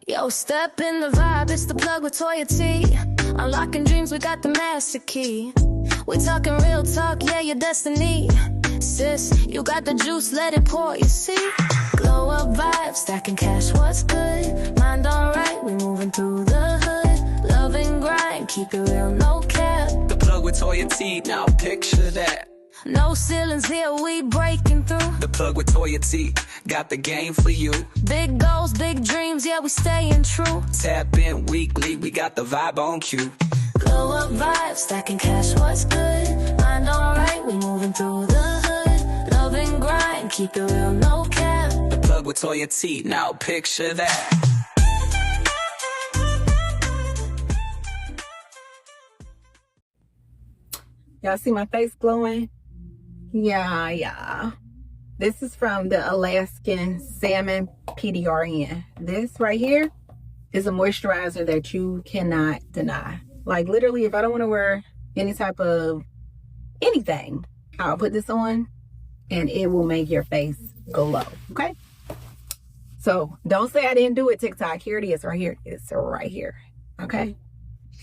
Yo, step in the vibe, it's the plug with Toya T. Unlocking dreams, we got the master key. We talking real talk, yeah, your destiny. Sis, you got the juice, let it pour, you see. Glow up vibes, stacking cash, what's good? Mind on right, we moving through the hood. Love and grind, keep it real, no cap. The plug with Toya T, now picture that. No ceilings here, we breaking through. The plug with Toya T, got the game for you. Big goals, big dreams, yeah, we staying true. Tap in weekly, we got the vibe on cue. Glow up vibes, stacking cash, what's good? Mind on right, we moving through the hood. Love and grind, keep it real, no cap. The plug with Toya T, now picture that. Y'all see my face glowing? Yeah. This is from the Alaskan Salmon PDRN. This right here is a moisturizer that you cannot deny. Like literally, if I don't want to wear any type of anything, I'll put this on and it will make your face glow, okay? So don't say I didn't do it, TikTok. Here it is, right here. It's right here, okay?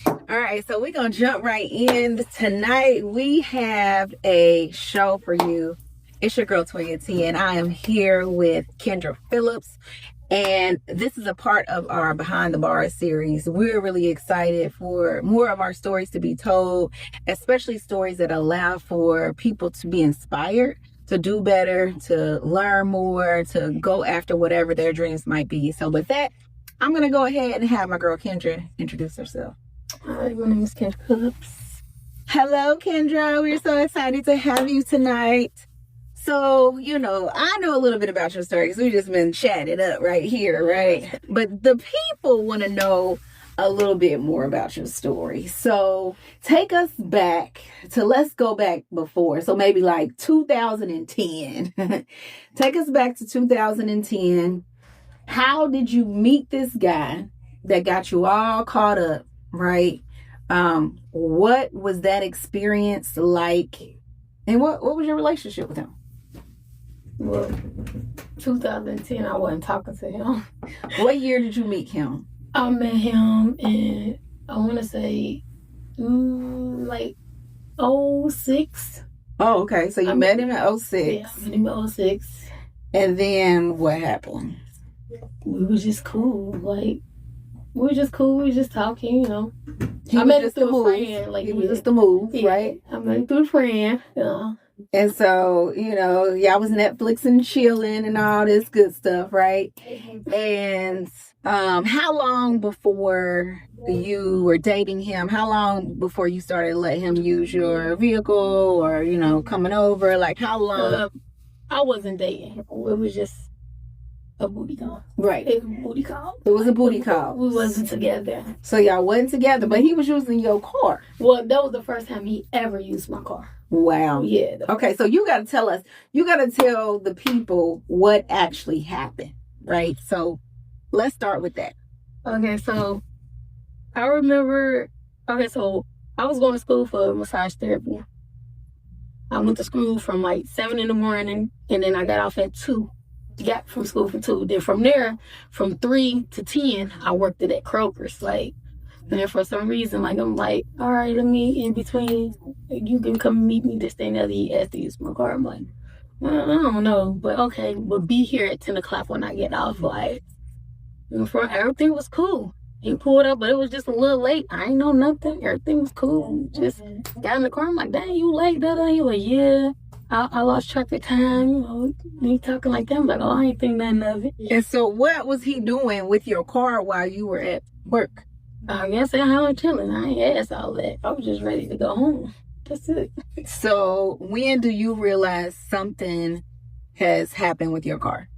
All right, so we're gonna jump right in. Tonight we have a show for you. It's your girl Toya T, and I am here with Kendra Phillips, and this is a part of our Behind the Bars series. We're really excited for more of our stories to be told, especially stories that allow for people to be inspired, to do better, to learn more, to go after whatever their dreams might be. So with that, I'm gonna go ahead and have my girl Kendra introduce herself. Hi, my name is Kendra Phillips. Hello, Kendra. We're so excited to have you tonight. So, I know a little bit about your story because we've just been chatting up right here, right? But the people want to know a little bit more about your story. So take us back to, let's go back before. So maybe like 2010. Take us back to 2010. How did you meet this guy that got you all caught up? Right. What was that experience like? And what was your relationship with him? Well, 2010, I wasn't talking to him. What year did you meet him? I met him in, I want to say, like 06. Oh, okay. So you met him in 06. Yeah, I met him in 06. And then what happened? We was just cool. We were just cool. We were just talking, I met him through a friend. He was just a move, right? I met him through a friend. And so, y'all was Netflix and chilling and all this good stuff, right? And how long before you were dating him? How long before you started to let him use your vehicle or, coming over? Like, how long? I wasn't dating. It was just a booty call. Right. It was a booty call. It was a booty call. We wasn't together. So y'all wasn't together, but he was using your car. Well, that was the first time he ever used my car. Wow. Yeah. Okay, so you got to tell us, you got to tell the people what actually happened, right? So let's start with that. Okay, so I remember, so I was going to school for massage therapy. I went to school from like 7 in the morning, and then I got off at 2. Got from school for 2. Then from there, from 3 to 10, I worked at Kroger's. And then for some reason, I'm like, all right, let me in between. You can come meet me this thing. He asked to use my car. I'm like, well, I don't know, but okay, but be here at 10 o'clock when I get off. Everything was cool. He pulled up, but it was just a little late. I ain't know nothing. Everything was cool. Just got in the car. I'm like, dang, you late? He was like, yeah. I lost track of time, me talking like that. I'm like, I ain't think nothing of it. And so what was he doing with your car while you were at work? I guess I was chilling. I ain't asked all that. I was just ready to go home. That's it. So when do you realize something has happened with your car?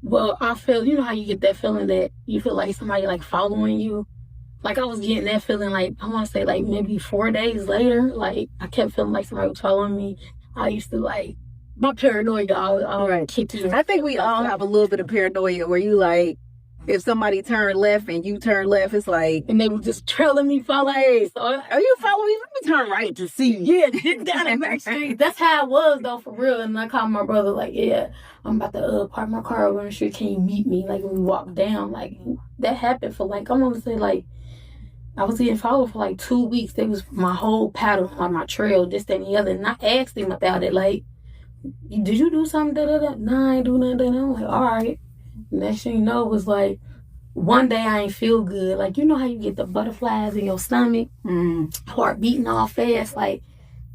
Well, I feel, how you get that feeling that you feel like somebody following you? I was getting that feeling I want to say maybe 4 days later. I kept feeling like somebody was following me. I used to my paranoia all right. Kicked in. I think we all have a little bit of paranoia where you if somebody turned left and you turn left, it's like, And they were just trailing me for like, so are you following me? Let me turn right to see. yeah, just down the back street. That's how it was though, for real. And I called my brother like, yeah, I'm about to park my car over in the street. Can you meet me? Like, when we walked down, like that happened for like, I'm gonna say like, I was getting followed for like 2 weeks. That was my whole pattern on my trail, this, that, and the other. And I asked him about it, like, did you do something? Da, da, da. No, I ain't do nothing. I'm like, all right. Next thing you know, it was like, one day I ain't feel good. Like, you know how you get the butterflies in your stomach? Heart beating all fast. Like,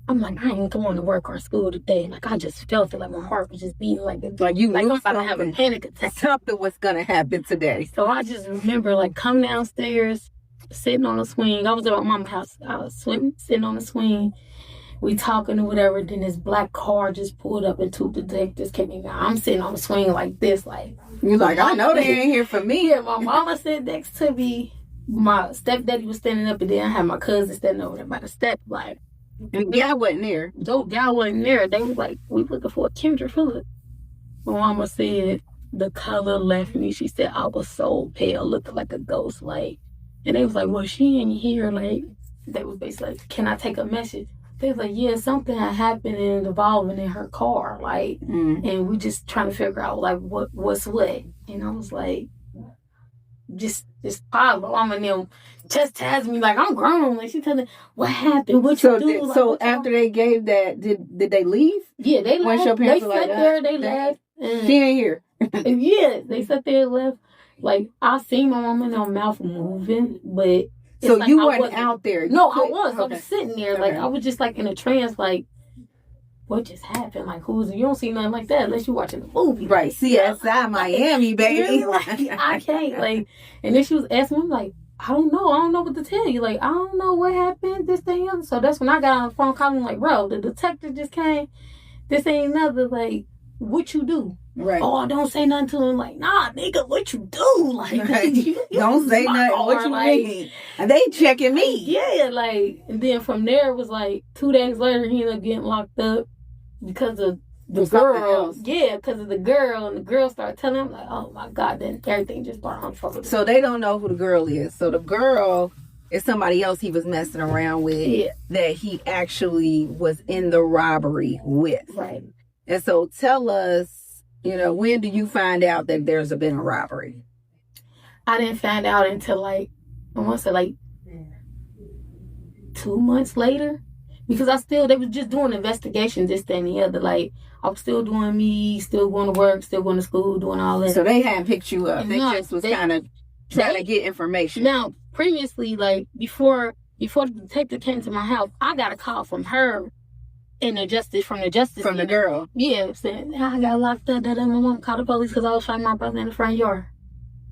I'm like, I ain't going to work or school today. Like, I just felt it. Like, my heart was just beating like you like knew I'm about to have a something. panic attack. Something was gonna happen today. So I just remember, like, coming downstairs, sitting on the swing. I was at my mom's house. I was sitting on the swing. We talking or whatever. Then this black car just pulled up and two detectives came in. I'm sitting on the swing like this, like. You're like, I know they ain't here for me. Yeah, my mama sat next to me. My stepdaddy was standing up, and then I had my cousin standing over there by the step. Like, And yeah, I wasn't there. those guy wasn't there. They was like, we looking for a Kendra Phillips. My mama said the color left me. She said I was so pale, looking like a ghost. Like, and they was like, well, she ain't here. Like, they was basically like, can I take a message? They was like, yeah, something had happened and evolving in her car. Like, and we just trying to figure out like what's what. And I was like, just pause. My mama and them chastised me like I'm grown. Like, she told me what happened, what you do. Like, So after they gave that, did they leave? yeah, they left. Once your They parents sat were like, there, they left. And She ain't here. yeah, they sat there and left. Like, I seen my mama and her mouth moving, but it's So like you I wasn't out there. No, I was. I was sitting there. Like, Okay. I was just like in a trance. Like, what just happened? Like, you don't see nothing like that unless you're watching the movie. Right, CSI Miami, baby. Like, I can't. Like, and then she was asking me, like, I don't know what to tell you. Like, I don't know what happened, this, thing, other. So that's when I got on the phone calling, like, bro, the detective just came. This ain't another, like, what you do? Right. Oh, don't say nothing to him. Like, nah, nigga, what you do? Like, you Don't say my nothing. What car, you like, mean? And they checking me. yeah, like, and then from there it was like 2 days later he ended up getting locked up because of the girl. else. Yeah, because of the girl, and the girl started telling him like, oh my God, then everything just started unfolding. So they don't know who the girl is. So the girl is somebody else he was messing around with. Yeah. That he actually was in the robbery with. Right. And so tell us, when do you find out that there's been a robbery? I didn't find out until like, I want to say like 2 months later. Because they was just doing investigations, this, that, and the other. Like, I was still doing me, still going to work, still going to school, doing all that. So they hadn't picked you up. They No, just was kind of trying to get information. Now, previously, like, before the detective came to my house, I got a call from her from the justice. From the girl. Yeah, saying, I got locked up. My mom called the police because I was fighting my brother in the front yard.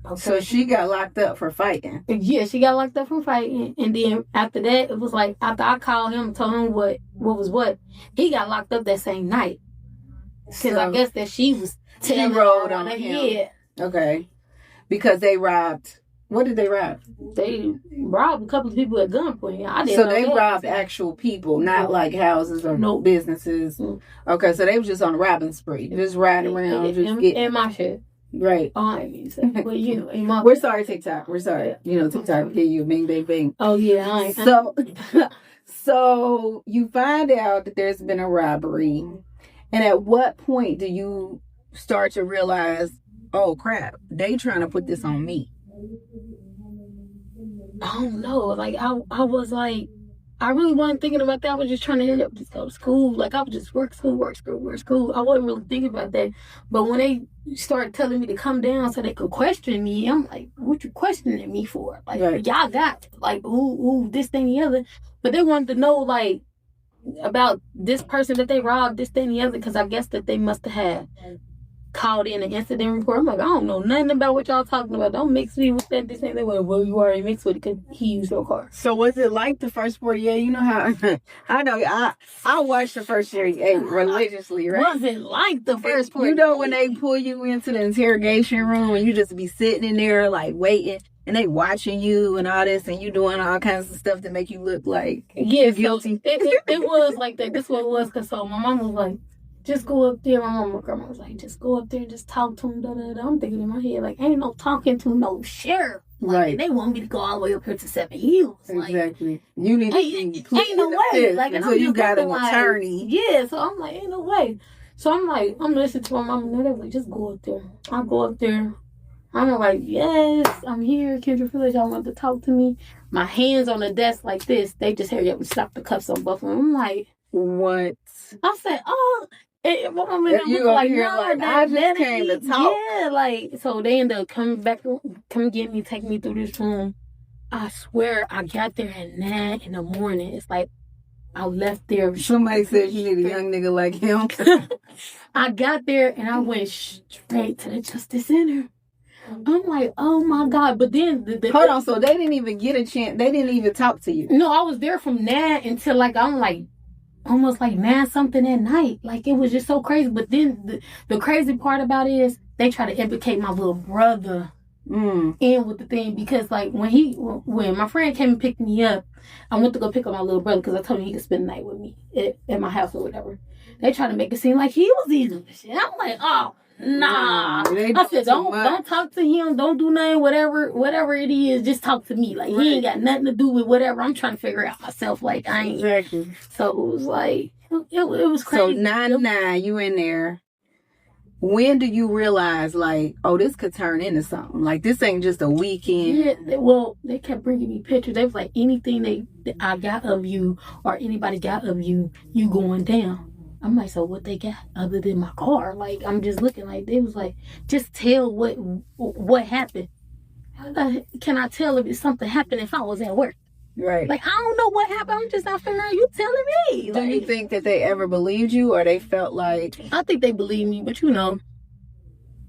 Okay. So she got locked up for fighting. Yeah, she got locked up for fighting. And then after that, it was like, after I called him and told him what was what, he got locked up that same night. Because I guess that she was telling rode her on that, him. yeah. Okay. Because they robbed. What did they rob? They robbed a couple of people at gunpoint. I didn't So know they that. robbed actual people, not like houses or No. businesses. Okay, so they was just on a robbing spree. Just riding around, just getting. in my shit. Right. Oh, I ain't mean to say, but in my. We're sorry, TikTok. We're sorry. TikTok give you bing, bing, bing. Oh yeah, I ain't. So you find out that there's been a robbery, and at what point do you start to realize, oh crap, they trying to put this on me? I don't know. Like, I was like, I really wasn't thinking about that. I was just trying to hurry up, just go to school. Like, I would just work school. I wasn't really thinking about that. But when they started telling me to come down so they could question me, I'm like, what you questioning me for? Like, Right. Y'all got, like, ooh, this thing, the other. But they wanted to know, like, about this person that they robbed, this thing, the other, because I guess that they must have had called in an incident report. I'm like, I don't know nothing about what y'all talking about. Don't mix me with that. This ain't that. Well, you already mixed with it because he used your car. So was it like the first 48? You know how I know I watched the first 48 religiously, right? Was it like the first 48? You know when they pull you into the interrogation room and you just be sitting in there like waiting and they watching you and all this and you doing all kinds of stuff to make you look like Yeah, guilty. So it was like that. This what it was, because so my mom was like, just go up there. My grandma was like, just go up there and just talk to him. Da, da, da. I'm thinking in my head, like, ain't no talking to no sheriff. Like, Right. they want me to go all the way up here to 7 Hills. Like, Exactly. You need to ain't no way. Like, and so I'm you just got an thinking, like, attorney. yeah, so I'm like, ain't no way. So I'm like, I'm listening to my mom and they was like, just go up there. I go up there. I'm like, yes, I'm here. Kendra Phillips, y'all want to talk to me. My hands on the desk like this. They just hurry up and stop the cuffs on both of them. I'm like, What? I said, oh. And my mom If you like, here, no, like, that, I just that came to ain't- talk. Yeah, like, so they end up coming back, come get me, take me through this room. I swear, I got there at 9 in the morning. It's like, I left there. Somebody said you need a young nigga like him. I got there and I went straight to the Justice Center. I'm like, oh my God. But then Hold on, so they didn't even get a chance. They didn't even talk to you. No, I was there from 9 until like I'm like almost like 9 something at night. Like it was just so crazy. But then the crazy part about it is they try to implicate my little brother in with the thing because like when my friend came and picked me up, I went to go pick up my little brother because I told him he could spend the night with me at my house or whatever. They try to make it seem like he was eating the shit. I'm like, oh. Nah, I said don't talk to him. Don't do nothing. Whatever it is, just talk to me. Like he ain't got nothing to do with whatever I'm trying to figure out myself. Like I ain't. Exactly. So it was like it was crazy. So 9 you in there. When do you realize like, oh, this could turn into something? Like this ain't just a weekend. Yeah. They kept bringing me pictures. They was like anything that I got of you or anybody got of you, you going down. I'm like, so what they got other than my car? Like, I'm just looking like, they was like, just tell what happened. Can I tell if something happened if I was at work? Right. Like, I don't know what happened. I'm just not figuring out. You telling me. Do you think that they ever believed you or they felt like... I think they believe me, but you know,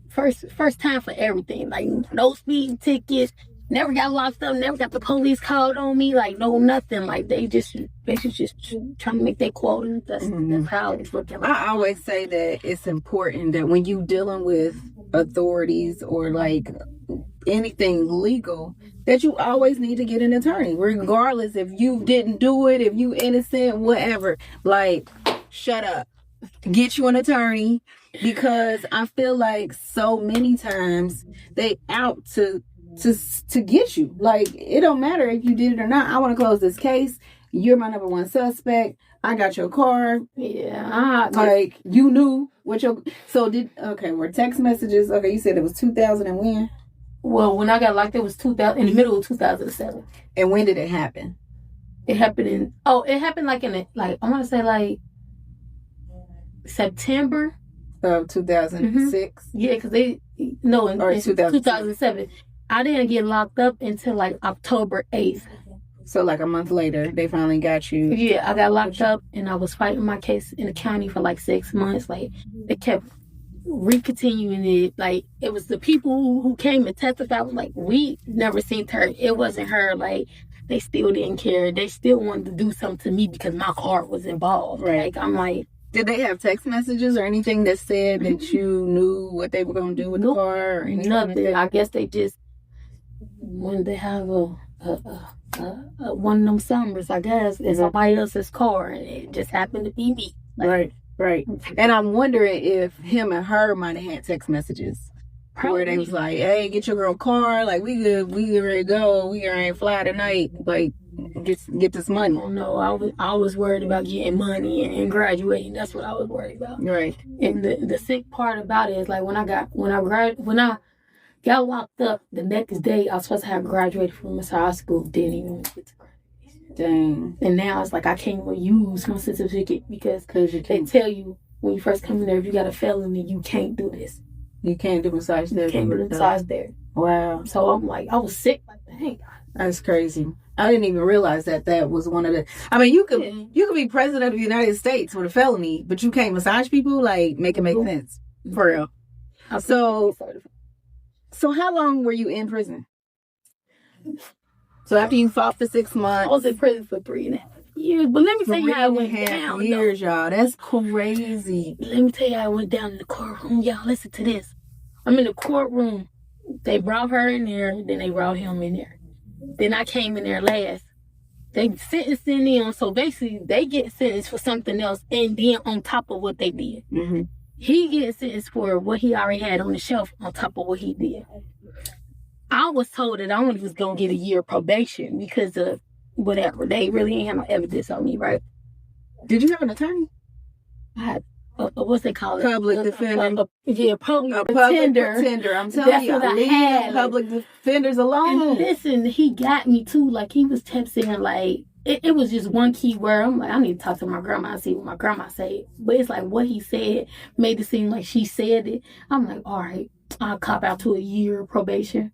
first time for everything. Like, no speeding tickets. Never got locked up. Never got the police called on me. Like, no, nothing. Like, they just basically just trying to make their quota. That's how it's looking. I always say that it's important that when you dealing with authorities or like anything legal, that you always need to get an attorney, regardless if you didn't do it, if you innocent, whatever. Like, shut up. Get you an attorney, because I feel like so many times they out to get you. Like, it don't matter if you did it or not. I want to close this case. You're my number one suspect. I got your car. Yeah. Like, you knew what your... So, were text messages... Okay, you said it was 2000 and when? Well, when I got locked, it was 2000, in the middle of 2007. And when did it happen? It happened like I want to say like September of 2006. Yeah, because in 2007. I didn't get locked up until like October 8th. So like a month later, they finally got you. Yeah, I got locked up and I was fighting my case in the county for like 6 months. Like, they kept re-continuing it. Like, it was the people who came and testified was like, we never seen her. It wasn't her. Like, they still didn't care. They still wanted to do something to me because my car was involved. Right. Like, I'm like... Did they have text messages or anything that said that you knew what they were going to do with the car? Or nothing. I guess they just wanted to have one of them summers, I guess, in somebody else's car, and it just happened to be me. Like, right. And I'm wondering if him and her might have had text messages where they was like, "Hey, get your girl car. Like, we ready to go. We ready to fly tonight. Like, just get this money." Oh no, I was worried about getting money and graduating. That's what I was worried about. Right. And the sick part about it is like when I got locked up, the next day I was supposed to have graduated from this high school. Didn't even get to graduation. Dang. And now it's like I can't even use my certificate because they tell you when you first come in there, if you got a felony, you can't do this. You can't do massage there. You can't do massage there. Wow. So I'm like, I was sick. Like, dang. That's crazy. I didn't even realize that was one of the... I mean, you could be president of the United States with a felony, but you can't massage people? Like, make it make sense. For real. So how long were you in prison? So after you fought for 6 months... I was in prison for 3.5 years. But let me tell you how it went down. 3.5 years, y'all. That's crazy. Let me tell you how I went down in the courtroom. Y'all, listen to this. I'm in the courtroom. They brought her in there. Then they brought him in there. Then I came in there last. they sentencing them. So basically, they get sentenced for something else, and then on top of what they did, he gets sentenced for what he already had on the shelf on top of what he did. I was told that I only was gonna get a year probation because of whatever. They really ain't have no evidence on me, right? Did you have an attorney? I had what's they call it? Public defender. Public pretender. I'm telling you, what I leave had. public defenders alone. And listen, he got me too. Like, he was texting, like, it was just one key word. I'm like, I need to talk to my grandma and see what my grandma said. But it's like what he said made it seem like she said it. I'm like, all right, I'll cop out to a year probation.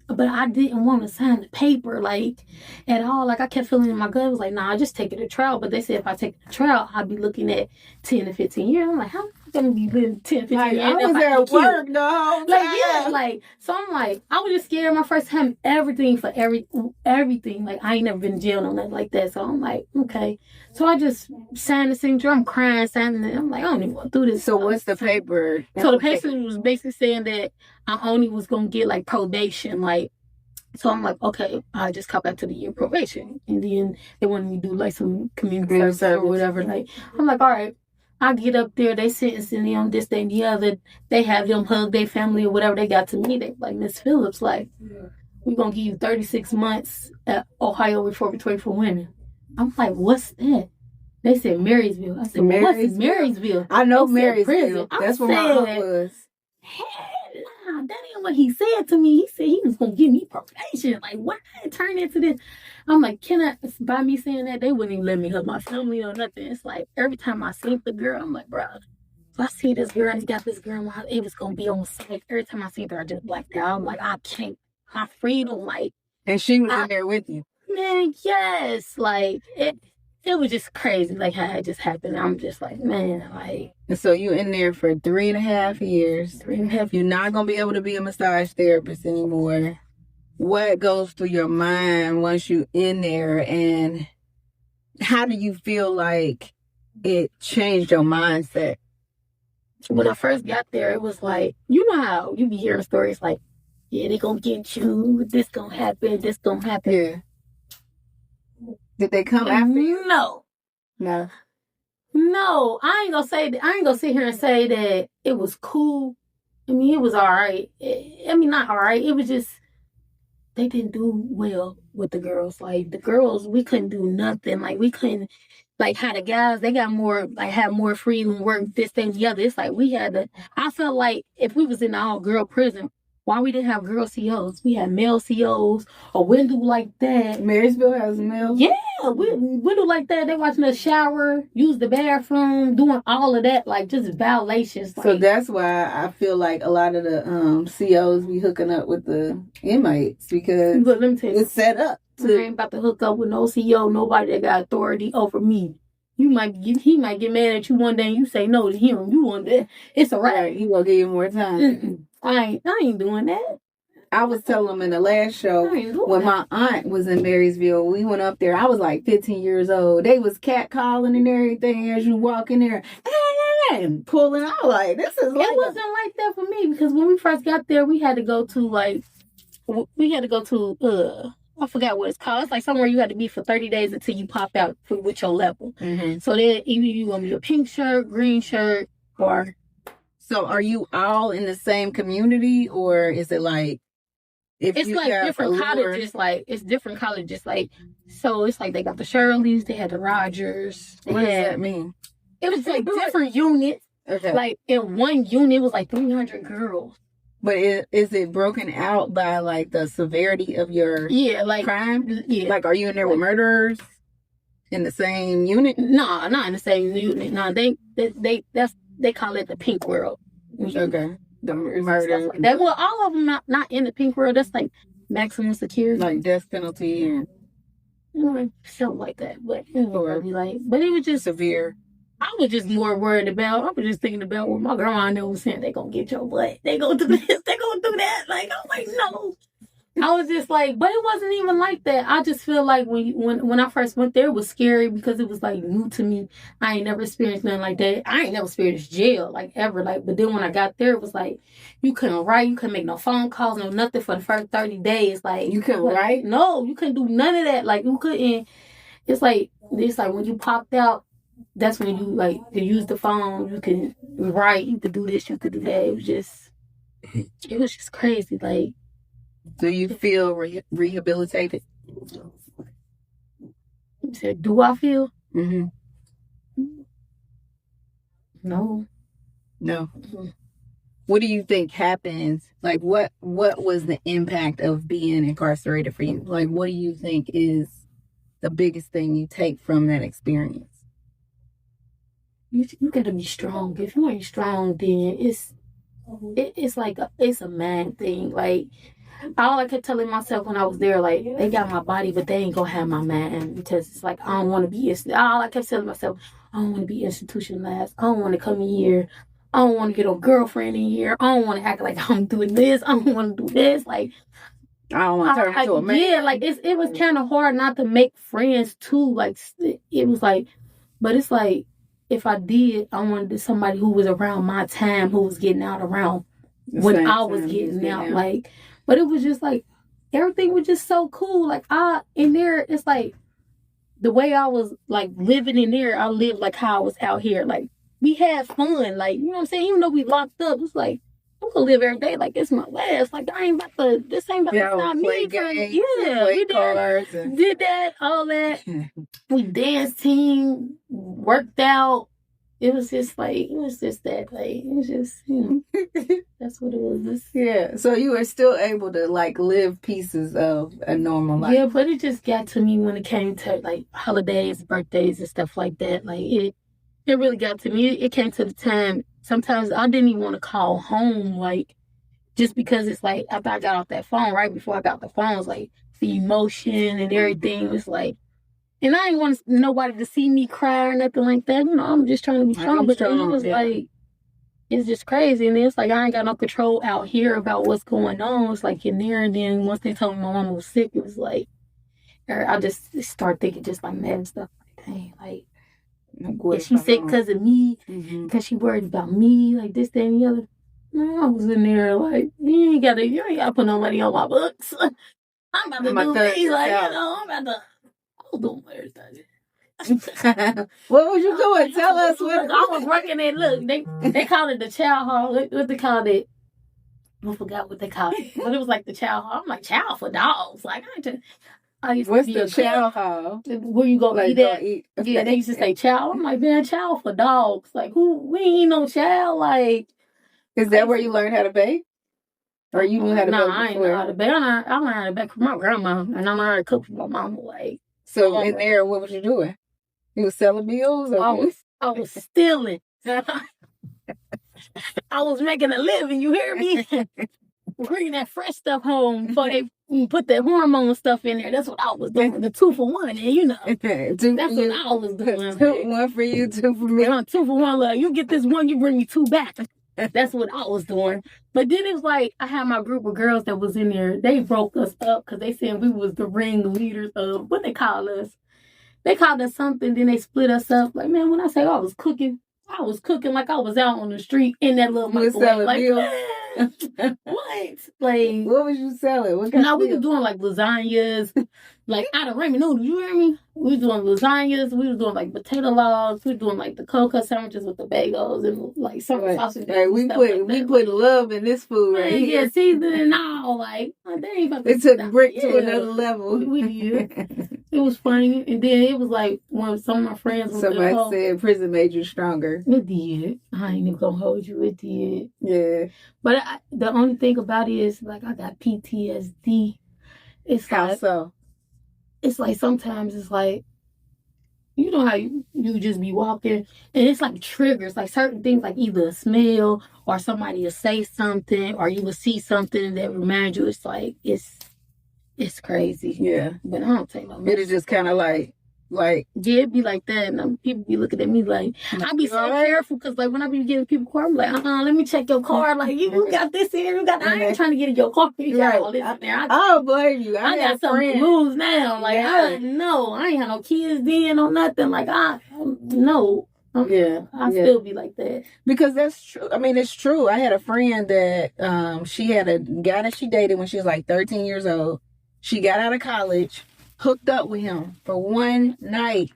But I didn't want to sign the paper, like, at all. Like, I kept feeling in my gut. I was like, nah, I just take it to trial. But they said if I take it to trial, I'll be looking at 10 to 15 years. I'm like, how am I going to be living 10 to 15 years? I was there at work the whole time. Like, yeah, like, so I'm like, I was just scared my first time, everything. Like, I ain't never been in jail or nothing like that. So I'm like, okay. So I just signed the signature. I'm crying, signing it. I'm like, I don't even want to do this. So what's the paper? So the paper was basically saying that I only was going to get, like, probation, like. So I'm like, okay, I just cop out to the year probation. And then they wanted me to do, like, some community service or whatever. Like, I'm like, all right. I get up there, they sentencing them, this, that, and the other. They have them hug their family or whatever they got to me. They like, Miss Phillips, like, we're going to give you 36 months at Ohio Reformatory for Women. I'm like, what's that? They said Marysville. I said, well, what's Marysville? I know Marysville. Marysville. That's where my aunt was. Nah, that ain't what he said to me. He said he was going to give me probation. Like, why did it turn into this? I'm like, by me saying that, they wouldn't even let me hug my family or nothing. It's like, every time I see the girl, I'm like, bro, if I see this girl and got this girl, it was going to be on site. Every time I see her, I just blacked out. I'm like, I can't, my freedom, like. And she was in there with you. Man, yes. Like, it was just crazy, like, how it just happened. I'm just like, man, like. And so you in there for 3.5 years. 3.5. You're not going to be able to be a massage therapist anymore. What goes through your mind once you in there, and how do you feel like it changed your mindset? When I first got there, it was like, you know how you be hearing stories like, yeah, they gonna get you, this gonna happen, this gonna happen. Yeah. Did they come after you? No. I ain't gonna sit here and say that it was cool. I mean, it was all right. Not all right. It was just, they didn't do well with the girls. Like, the girls, we couldn't do nothing. Like, we couldn't, like, how the guys, they got more, like, had more freedom, work this, thing, the other. It's like, we had to, I felt like if we was in an all-girl prison, why we didn't have girl COs? We had male COs, or window like that. Marysville has male? Yeah, window like that. They watching us shower, use the bathroom, doing all of that, like, just violations. Like, so that's why I feel like a lot of the COs be hooking up with the inmates, because but let me tell you, it's set up. I ain't about to hook up with no CO, nobody that got authority over me. He might get mad at you one day and you say no to him. You want that. It's a right. He gonna give you more time. I ain't doing that. I was telling him in the last show, when my aunt was in Marysville, we went up there. I was like 15 years old. They was catcalling and everything as you walk in there. And pulling out like, this is like... It wasn't like that for me, because when we first got there, we had to go to, I forgot what it's called. It's like somewhere you had to be for 30 days until you pop out with your level. Mm-hmm. So then either you want to be a pink shirt, green shirt, or... So are you all in the same community, or is it like... It's like different colleges, like, it's different colleges, like, so it's like they got the Shirleys, they had the Rogers. What does that mean? It was like different units. Okay. Like, in one unit, it was like 300 girls. But is it broken out by, like, the severity of your crime? Yeah. Like, are you in there with murderers in the same unit? No, not in the same unit. No, they call it the pink world. Okay. The murder. That, well, all of them not in the pink world. That's like maximum security. Like death penalty and... something like that. But it was just... severe. I was just more worried about, I was just thinking about what my grandma was saying. They gonna get your butt. They gonna do this. They gonna do that. Like, I'm like, no. I was just like, but it wasn't even like that. I just feel like when I first went there, it was scary because it was like new to me. I ain't never experienced nothing like that. I ain't never experienced jail like ever. Like, but then when I got there, it was like you couldn't write, you couldn't make no phone calls, no nothing for the first 30 days. Like You couldn't write? No, you couldn't do none of that. Like you couldn't. It's like when you popped out. That's when you use the phone. You can write. You could do this. You could do that. It was just crazy. Like. Do you feel rehabilitated? You said, do I feel? Mm-hmm. No. Mm-hmm. What do you think happens? Like, what was the impact of being incarcerated for you? Like, what do you think is the biggest thing you take from that experience? You gotta be strong. If you ain't strong, then it's a man thing. Like, all I kept telling myself when I was there, like, they got my body, but they ain't gonna have my mind, because it's like, I don't want to be, all I kept telling myself, I don't want to be institutionalized. I don't want to come in here. I don't want to get a girlfriend in here. I don't want to act like I'm doing this. I don't want to do this. Like, I don't want to turn into a man. Yeah, like, it was kind of hard not to make friends, too. Like, it was like, but it's like, if I did, I wanted somebody who was around my time, who was getting out around when I was getting out. Like, but it was just like, everything was just so cool. Like, in there, it's like, the way I was, like, living in there, I lived like how I was out here. Like, we had fun. Like, you know what I'm saying? Even though we locked up, it's like, I'm gonna live every day like it's my last. Like, this ain't about to stop me. We did that, all that. We danced, team, worked out. It was just that, like, it was just, that's what it was. Yeah, so you were still able to, like, live pieces of a normal life. Yeah, but it just got to me when it came to, like, holidays, birthdays, and stuff like that. Like, it really got to me. It came to the time, sometimes I didn't even want to call home, like, just because it's like, after I got off that phone, right before I got the phone, it was like, the emotion and everything was like, and I didn't want nobody to see me cry or nothing like that. I'm just trying to be strong. But it was like, it's just crazy. And it's like, I ain't got no control out here about what's going on. It's like in there. And then once they told me my mama was sick, it was like, I just start thinking just like mad stuff. Like, dang, like, is she sick because of me? Because she worried about me? Like this, that, and the other. No, I was in there like, you ain't gotta put no money on my books. I'm about to do things like, I'm about to. Doing what was you doing? Tell us what. I was working at, look, they call it the child hall. What they called it? I forgot what they called it. But it was like the child hall. I'm like, child for dogs. Like, what's the child hall? Where you go like, eat at? Okay. Yeah, they used to say child. I'm like, man, child for dogs. Like, we ain't no child. Like, is that where you learned how to bake? Or you knew how to bake? No, I ain't know how to bake. I learned how to bake from my grandma. And I learned how to cook from my mama. Like, so in there, what was you doing? You was selling meals? Or I was stealing. I was making a living. You hear me? Bringing that fresh stuff home before they put that hormone stuff in there. That's what I was doing. The 2 for 1, and that's what I was doing. 1 for you, 2 for me. 2 for 1. Like, you get this 1, you bring me 2 back. That's what I was doing. But then it was like, I had my group of girls that was in there. They broke us up because they said we was the ringleaders of, what they call us. They called us something, then they split us up. Like, man, when I say I was cooking like I was out on the street in that little microwave. Like, what? Like, what was you selling? What we were doing like lasagnas, like out of ramen noodles. You hear me? We was doing lasagnas. We was doing like potato logs. We were doing like the cocoa sandwiches with the bagels and like some sausage. Like, we put love in this food right here. Yeah, seasoning and all. Like, they ain't about to. It took brick to another level. We did. It was funny, and then it was like when some of my friends were somebody said prison made you stronger. It did. I ain't even gonna hold you. It did. Yeah. But the only thing about it is, like, I got PTSD. It's how like, so? It's like sometimes it's like, you know how you just be walking and it's like triggers, like certain things, like either a smell or somebody will say something or you will see something that reminds you. It's like, it's crazy. Yeah. But I don't take no. It is just kind of like Like, yeah, it be like that, and people be looking at me like, I be so careful, because like when I be giving people car, I'm like, let me check your car. Like, you got this in, you got. I ain't trying to get in your car. You got all this in there. I don't blame you. I got something to lose now. Like, I ain't had no kids then or nothing. Like, no. I still be like that. Because that's true. I mean, it's true. I had a friend that she had a guy that she dated when she was like 13 years old. She got out of college, hooked up with him for one night,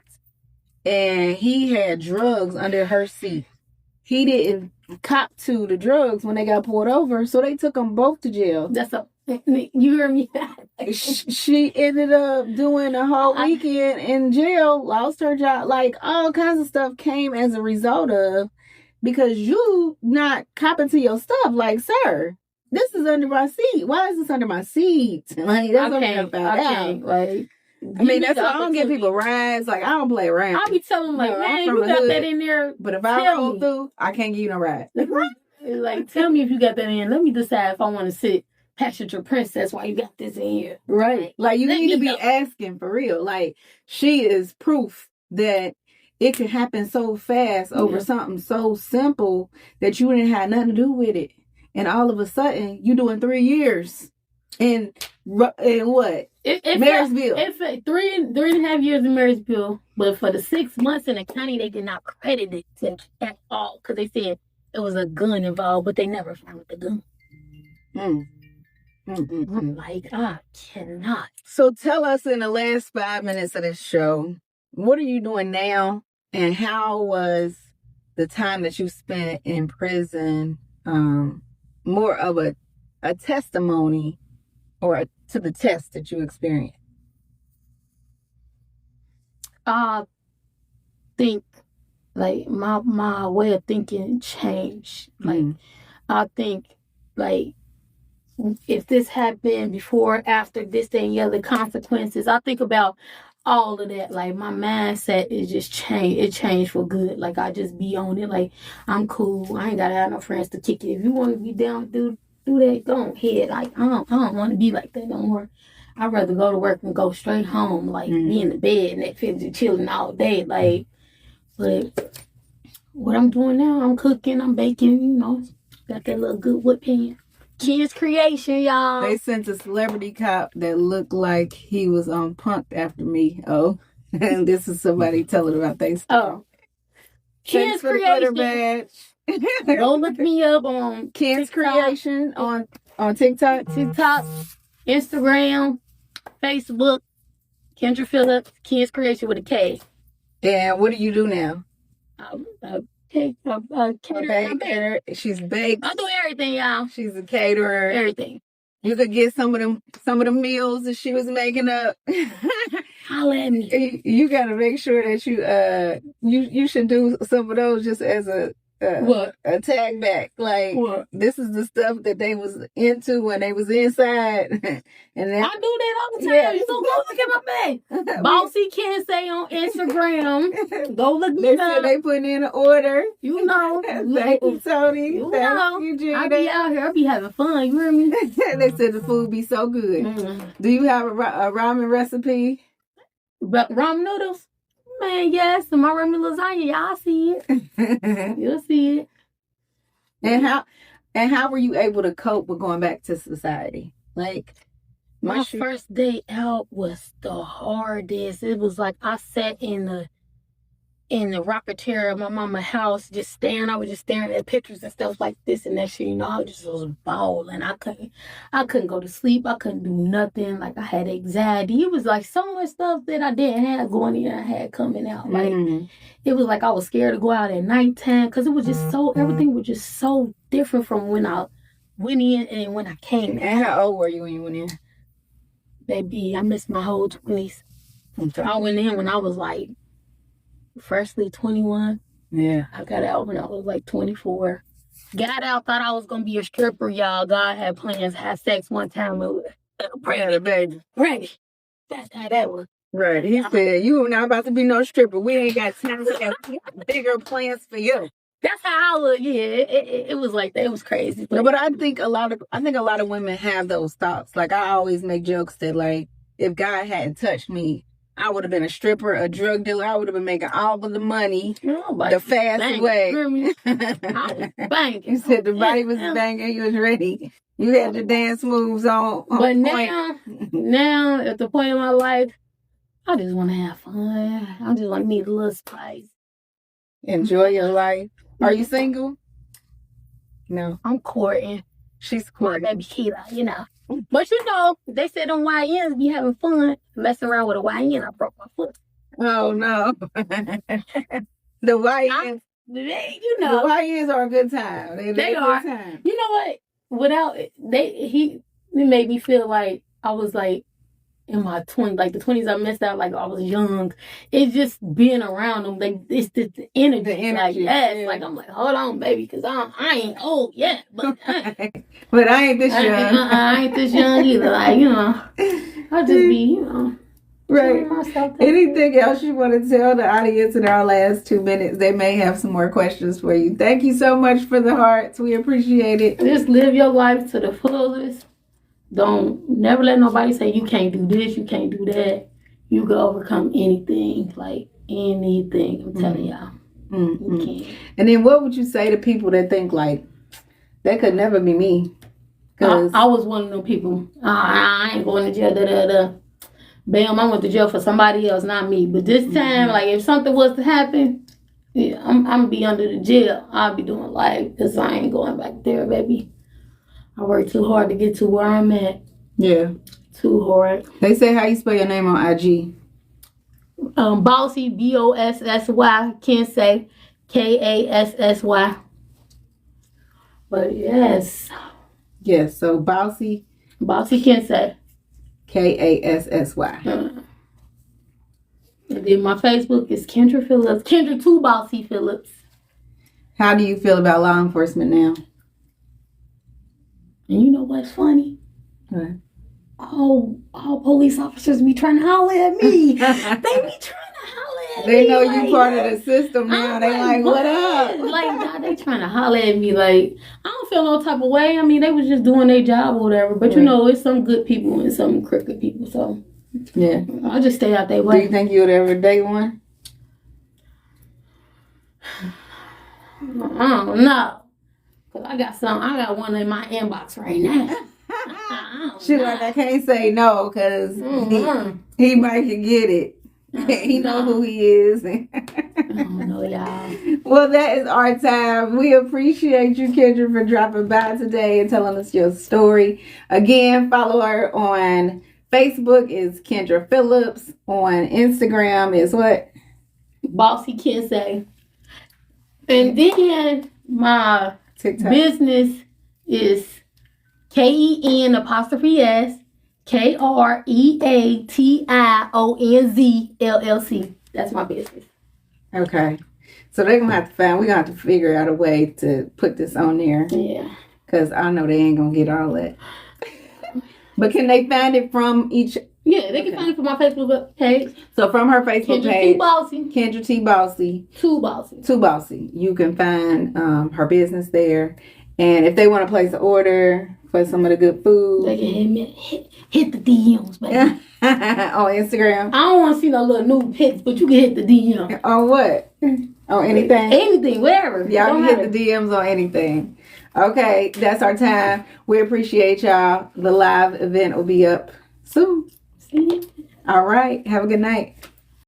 and he had drugs under her seat. He didn't cop to the drugs when they got pulled over, so they took them both to jail. You hear me? She ended up doing a whole weekend in jail, lost her job, like all kinds of stuff came as a result of, because you not copping to your stuff. Like, sir, this is under my seat. Why is this under my seat? Like, that's what I'm about out. Like, I mean, that's why I don't give people rides. Like, I don't play around. I'll be telling them, like, man, you got that in there. But if I roll through, I can't give you no ride. Like, tell me if you got that in. Let me decide if I want to sit passenger princess while you got this in here. Right. Like, you need to be asking for real. Like, she is proof that it can happen so fast over something so simple that you didn't have nothing to do with it. And all of a sudden, you doing 3 years in what? Marysville. It's 3.5 years in Marysville, but for the 6 months in the county, they did not credit it at all, because they said it was a gun involved, but they never found the gun. I'm like, I cannot. So tell us, in the last 5 minutes of this show, what are you doing now, and how was the time that you spent in prison more of a testimony or to the test that you experienced? I think, like, my way of thinking changed. Like, I think, like, if this happened before, after, this, that, and the other consequences, I think about all of that. Like, my mindset is just changed. It changed for good. Like, I just be on it. Like, I'm cool. I ain't gotta have no friends to kick it. If you want to be down, do that. Go ahead. Like, I don't want to be like that no more. I'd rather go to work and go straight home. Like, be in the bed and Netflix chilling all day. Like, but what I'm doing now, I'm cooking, I'm baking. You know, got that little good wood pan. Kids creation, y'all. They sent a celebrity cop that looked like he was on Punk'd after me. Oh, and this is somebody telling about things. Oh, Kids creation. Badge. Go look me up on Kids TikTok. Creation on TikTok, Instagram, Facebook. Kendra Phillips, Kids Creation with a K. And what do you do now? Caterer. She's baked. I do everything, y'all. She's a caterer. Everything. You could get some of them meals that she was making up. Holla at me. You got to make sure that you should do some of those just as a tag back. Like, this is the stuff that they was into when they was inside. And then, I do that all the time. You go look at my bag. Bossy Can't Say on Instagram. Go look me up. They putting in an order. You know. Thank you, Tony. Thank you, Gina. I be out here. I be having fun. You hear me? They said the food be so good. Do you have a ramen recipe? But ramen noodles? Man, yes. And my ramen lasagna, y'all see it. You'll see it. And how were you able to cope with going back to society? Like, my first day out was the hardest. It was like I sat in the rocker chair of my mama's house, just staring. I was just staring at pictures and stuff like this and that shit. You know, I just was bawling. I couldn't go to sleep. I couldn't do nothing. Like, I had anxiety. It was like so much stuff that I didn't have going in. I had coming out. Like, it was like I was scared to go out at nighttime because it was just everything was just so different from when I went in and when I came out. And how old were you when you went in? Baby, I missed my whole 20s. I went in when I was like, freshly 21. Yeah. I got out when I was like 24. Got out, thought I was going to be a stripper, y'all. God had plans, had sex one time with a baby. Ready. That's how that was. Right. He said, you are not about to be no stripper. We ain't got time to have bigger plans for you. That's how I was. Yeah, it was like that. It was crazy. But I think a lot of women have those thoughts. Like, I always make jokes that, like, if God hadn't touched me I would have been a stripper, a drug dealer. I would have been making all of the money Nobody the fast banging, way. you hear me? I was banging. You said the body was banging. You was ready. You had the dance moves on But point. now, at the point in my life, I just want to have fun. I just want to need a little spice. Enjoy your life. Are you single? No. I'm courting She's my courting. baby Keela, you know. But you know, they said on YNs be having fun. Messing around with a YN, I broke my foot. Oh, no. The YNs. You know. The YNs are a good time. They a are. Good time. You know what? Without it made me feel like I was like in my 20s, like the 20s I missed out, like I was young. It's just being around them, like it's the energy. The energy, like yes, yeah. like I'm like, hold on, baby, because I ain't old yet, but But I ain't this young. I ain't this young either. Like, you know, I just be, you know, Right. myself. Anything else you want to tell the audience in our last 2 minutes? They may have some more questions for you. Thank you so much for the hearts. We appreciate it. Just live your life to the fullest. Don't never let nobody say you can't do this, you can't do that. You can overcome anything, like anything. I'm telling y'all, you can. And then what would you say to people that think like, that could never be me? I was one of them people. I ain't going to jail, Bam, I went to jail for somebody else, not me. But this time, like, if something was to happen, yeah, I'm be under the jail. I'll be doing life because I ain't going back there, baby. I worked too hard to get to where I'm at. Yeah. Too hard. They say how you spell your name on IG. Bossy, Bossy, Kensay, Kassy. But yes. Yes, so Bossy Kensay. Kassy. And then my Facebook is Kendra Phillips. Kendra 2 Bossy Phillips. How do you feel about law enforcement now? And you know what's funny? What? All police officers be trying to holler at me. They be trying to holler at me. They know like, you part of the system now. They like, what up? Like, nah, they trying to holler at me. Like, I don't feel no type of way. I mean, they was just doing their job or whatever. But you know, it's some good people and some crooked people. So yeah, I'll just stay out their way. Do you think you would ever date one? I don't know. Cause I got one in my inbox right now. She like, I can't say no because he might can get it. He know who he is. I don't know, y'all. Well, that is our time. We appreciate you, Kendra, for dropping by today and telling us your story. Again, follow her on Facebook is Kendra Phillips. On Instagram is what? Bossy Kensay. And then my TikTok. business is KEN''S KREATIONZ LLC. That's my business. Okay. So we're gonna have to figure out a way to put this on there. Yeah. Because I know they ain't gonna get all that. But can they find it from each? Yeah, they can find it from my Facebook page. So from her Facebook page, Kendra T. Bossy. 2 Bossy. You can find her business there. And if they want to place an order for some of the good food, they can hit the DMs, baby. on Instagram. I don't want to see no little nude pics, but you can hit the DM. On what? On anything? Anything, whatever. Y'all can hit the DMs on anything. Okay, that's our time. We appreciate y'all. The live event will be up soon. See you. All right. Have a good night.